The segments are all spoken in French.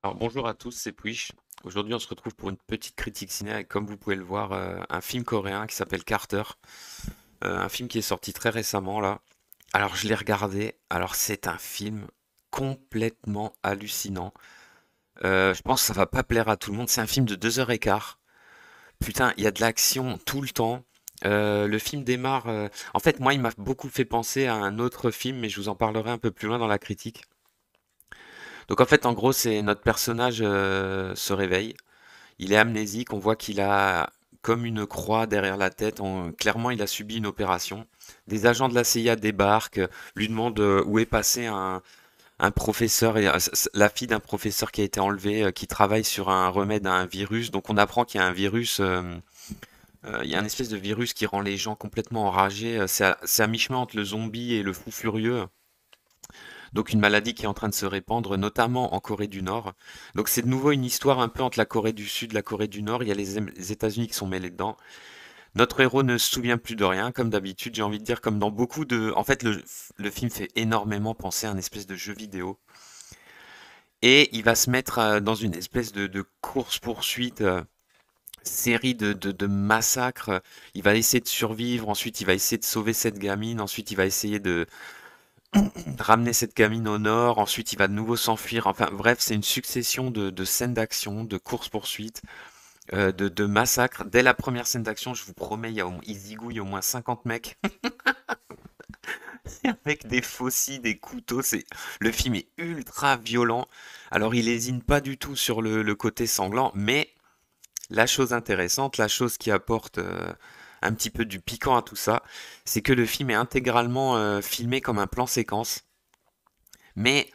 Alors bonjour à tous, c'est Puish. Aujourd'hui on se retrouve pour une petite critique ciné avec, comme vous pouvez le voir, un film coréen qui s'appelle Carter. Un film qui est sorti très récemment là. Alors je l'ai regardé, alors c'est un film complètement hallucinant. Je pense que ça va pas plaire à tout le monde, c'est un film de 2 heures et quart. Putain, il y a de l'action tout le temps. Le film démarre... En fait moi il m'a beaucoup fait penser à un autre film, mais je vous en parlerai un peu plus loin dans la critique. Donc en fait en gros c'est notre personnage se réveille. Il est amnésique, on voit qu'il a comme une croix derrière la tête. Clairement, il a subi une opération. Des agents de la CIA débarquent, lui demandent où est passé un professeur et la fille d'un professeur qui a été enlevé, qui travaille sur un remède à un virus. Donc on apprend qu'il y a un virus, il y a un espèce de virus qui rend les gens complètement enragés. C'est à mi-chemin entre le zombie et le fou furieux. Donc une maladie qui est en train de se répandre, notamment en Corée du Nord. Donc c'est de nouveau une histoire un peu entre la Corée du Sud et la Corée du Nord. Il y a les États-Unis qui sont mêlés dedans. Notre héros ne se souvient plus de rien, comme d'habitude, j'ai envie de dire, comme dans beaucoup de... En fait, le film fait énormément penser à un espèce de jeu vidéo. Et il va se mettre dans une espèce de course-poursuite, série de massacres. Il va essayer de survivre, ensuite il va essayer de sauver cette gamine, ensuite il va essayer de ramener cette gamine au nord, ensuite il va de nouveau s'enfuir. Enfin bref, c'est une succession de scènes d'action, de courses-poursuites, de massacres. Dès la première scène d'action, je vous promets, il zigouille au moins 50 mecs avec des faucilles, des couteaux. Le film est ultra violent. Alors il lésine pas du tout sur le côté sanglant, mais la chose intéressante, la chose qui apporte un petit peu du piquant à tout ça, c'est que le film est intégralement filmé comme un plan séquence. Mais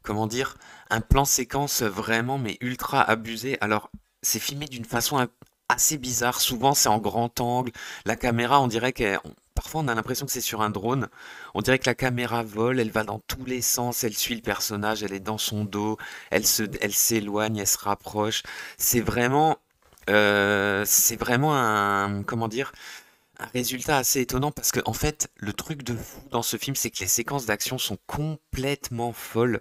comment dire, un plan séquence vraiment mais ultra abusé. Alors, c'est filmé d'une façon assez bizarre. Souvent, c'est en grand angle. La caméra, on dirait parfois, on a l'impression que c'est sur un drone. On dirait que la caméra vole, elle va dans tous les sens, elle suit le personnage, elle est dans son dos, elle s'éloigne, elle se rapproche. C'est vraiment un, comment dire, un résultat assez étonnant parce que, en fait, le truc de fou dans ce film, c'est que les séquences d'action sont complètement folles.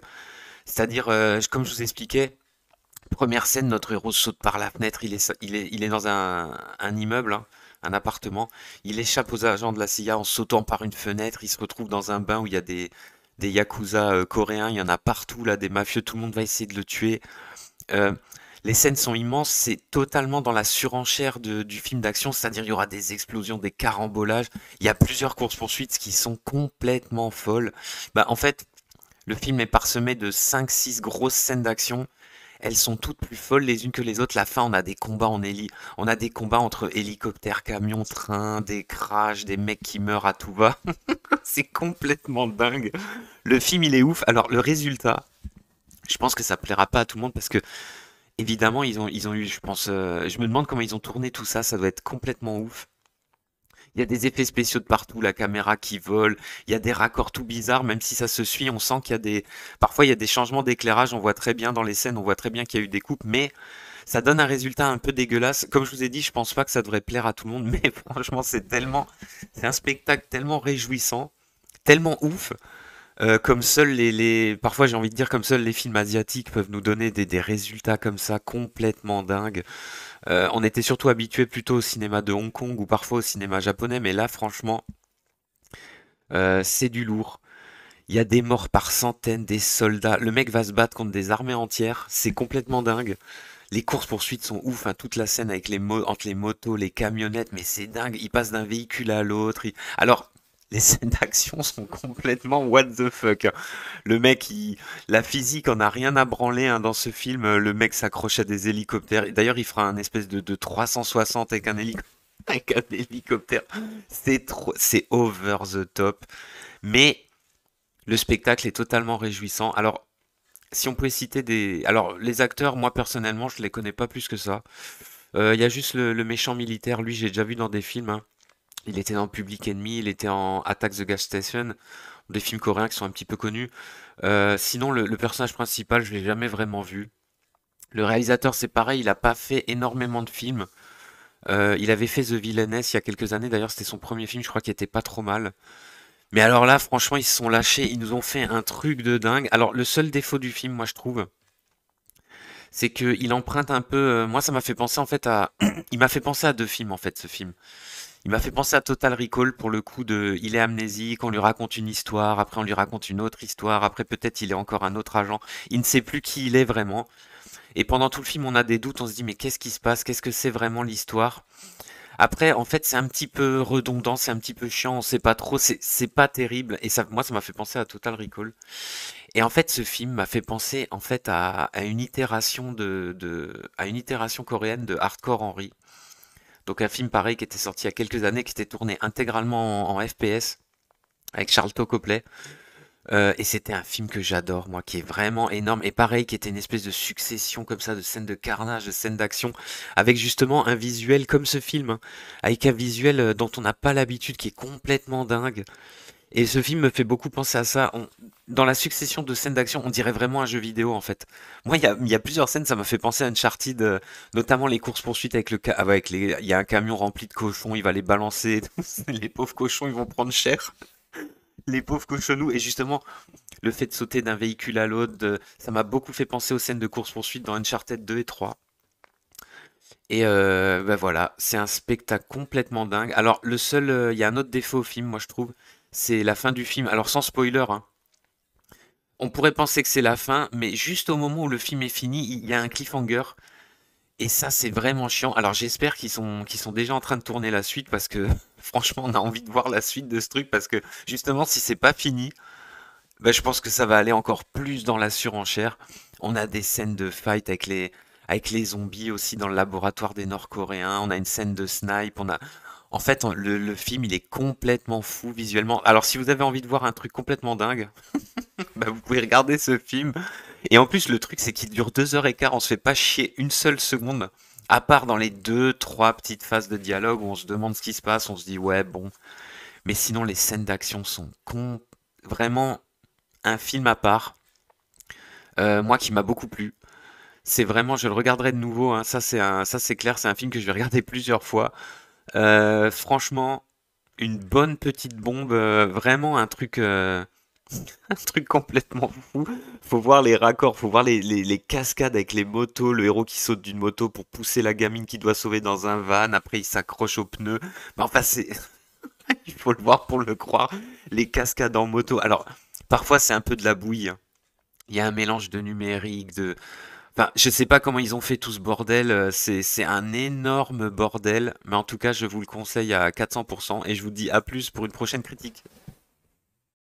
C'est-à-dire, comme je vous expliquais, première scène, notre héros saute par la fenêtre, il est dans un immeuble, hein, un appartement. Il échappe aux agents de la CIA en sautant par une fenêtre. Il se retrouve dans un bain où il y a des yakuza coréens. Il y en a partout, là, des mafieux. Tout le monde va essayer de le tuer. Euh, les scènes sont immenses. C'est totalement dans la surenchère du film d'action. C'est-à-dire, il y aura des explosions, des carambolages. Il y a plusieurs courses-poursuites qui sont complètement folles. Bah, en fait, le film est parsemé de 5, 6 grosses scènes d'action. Elles sont toutes plus folles les unes que les autres. La fin, on a des combats en héli. On a des combats entre hélicoptères, camions, trains, des crashs, des mecs qui meurent à tout va. C'est complètement dingue. Le film, il est ouf. Alors, le résultat, je pense que ça plaira pas à tout le monde parce que, évidemment, ils ont eu, je pense, je me demande comment ils ont tourné tout ça. Ça doit être complètement ouf. Il y a des effets spéciaux de partout, la caméra qui vole, il y a des raccords tout bizarres, même si ça se suit, on sent qu'il y a parfois il y a des changements d'éclairage, on voit très bien dans les scènes, on voit très bien qu'il y a eu des coupes, mais ça donne un résultat un peu dégueulasse. Comme je vous ai dit, je pense pas que ça devrait plaire à tout le monde, mais franchement, c'est un spectacle tellement réjouissant, tellement ouf, comme seuls parfois j'ai envie de dire comme seuls les films asiatiques peuvent nous donner des résultats comme ça complètement dingues. On était surtout habitué plutôt au cinéma de Hong Kong ou parfois au cinéma japonais, mais là, franchement, c'est du lourd. Il y a des morts par centaines, des soldats. Le mec va se battre contre des armées entières. C'est complètement dingue. Les courses-poursuites sont ouf, hein, toute la scène avec entre les motos, les camionnettes, mais c'est dingue. Il passe d'un véhicule à l'autre. Alors, les scènes d'action sont complètement what the fuck, hein. Le mec, la physique en a rien à branler, hein, dans ce film. Le mec s'accroche à des hélicoptères. Et d'ailleurs, il fera un espèce de 360 avec avec un hélicoptère. C'est over the top. Mais le spectacle est totalement réjouissant. Alors, si on pouvait citer Alors, les acteurs, moi personnellement, je les connais pas plus que ça. Il y a juste le méchant militaire, lui, j'ai déjà vu dans des films, hein. Il était dans Public Enemy, il était en Attack the Gas Station, des films coréens qui sont un petit peu connus. Sinon, le personnage principal, je l'ai jamais vraiment vu. Le réalisateur, c'est pareil, il a pas fait énormément de films. Il avait fait The Villainess il y a quelques années, d'ailleurs, c'était son premier film, je crois qu'il était pas trop mal. Mais alors là, franchement, ils se sont lâchés, ils nous ont fait un truc de dingue. Alors, le seul défaut du film, moi, je trouve, C'est que il emprunte un peu. Moi, ça m'a fait penser en fait à. Il m'a fait penser à deux films en fait, ce film. Il m'a fait penser à Total Recall pour le coup de. Il est amnésique, on lui raconte une histoire, après on lui raconte une autre histoire, après peut-être il est encore un autre agent. Il ne sait plus qui il est vraiment. Et pendant tout le film, on a des doutes, on se dit mais qu'est-ce qui se passe? Qu'est-ce que c'est vraiment l'histoire? Après, en fait, c'est un petit peu redondant, c'est un petit peu chiant, on sait pas trop, c'est pas terrible. Et ça, moi, ça m'a fait penser à Total Recall. Et en fait, ce film m'a fait penser en fait à une itération à une itération coréenne de Hardcore Henry. Donc un film pareil qui était sorti il y a quelques années, qui était tourné intégralement en FPS avec Charlton Copley. Et c'était un film que j'adore, moi, qui est vraiment énorme. Et pareil, qui était une espèce de succession comme ça de scènes de carnage, de scènes d'action, avec justement un visuel comme ce film, hein, avec un visuel dont on n'a pas l'habitude, qui est complètement dingue. Et ce film me fait beaucoup penser à ça. Dans la succession de scènes d'action, on dirait vraiment un jeu vidéo en fait. Moi, il y a plusieurs scènes, ça m'a fait penser à Uncharted, notamment les courses-poursuites avec il y a un camion rempli de cochons, il va les balancer, les pauvres cochons, ils vont prendre cher, les pauvres cochonous. Et justement, le fait de sauter d'un véhicule à l'autre, ça m'a beaucoup fait penser aux scènes de course-poursuite dans Uncharted 2 et 3. Et bah voilà, c'est un spectacle complètement dingue. Alors, il y a un autre défaut au film, moi je trouve, c'est la fin du film. Alors, sans spoiler, hein, on pourrait penser que c'est la fin, mais juste au moment où le film est fini, il y a un cliffhanger. Et ça, c'est vraiment chiant. Alors, j'espère qu'ils sont déjà en train de tourner la suite parce que, franchement, on a envie de voir la suite de ce truc parce que, justement, si c'est pas fini, bah, je pense que ça va aller encore plus dans la surenchère. On a des scènes de fight avec les zombies aussi dans le laboratoire des Nord-Coréens. On a une scène de snipe. En fait, le film, il est complètement fou visuellement. Alors, si vous avez envie de voir un truc complètement dingue, bah, vous pouvez regarder ce film. Et en plus, le truc, c'est qu'il dure 2 heures et quart. On se fait pas chier une seule seconde. À part dans les deux, trois petites phases de dialogue où on se demande ce qui se passe, on se dit ouais, bon. Mais sinon, les scènes d'action sont vraiment un film à part. Moi qui m'a beaucoup plu. C'est vraiment, je le regarderai de nouveau, hein. Ça c'est clair, c'est un film que je vais regarder plusieurs fois. Franchement, une bonne petite bombe, vraiment un truc, un truc complètement fou. Faut voir les raccords, faut voir les cascades avec les motos, le héros qui saute d'une moto pour pousser la gamine qui doit sauver dans un van, après il s'accroche au pneu. Mais enfin, il faut le voir pour le croire. Les cascades en moto. Alors, parfois c'est un peu de la bouillie, hein. Il y a un mélange de numérique, enfin, je sais pas comment ils ont fait tout ce bordel, c'est un énorme bordel, mais en tout cas, je vous le conseille à 400% et je vous dis à plus pour une prochaine critique.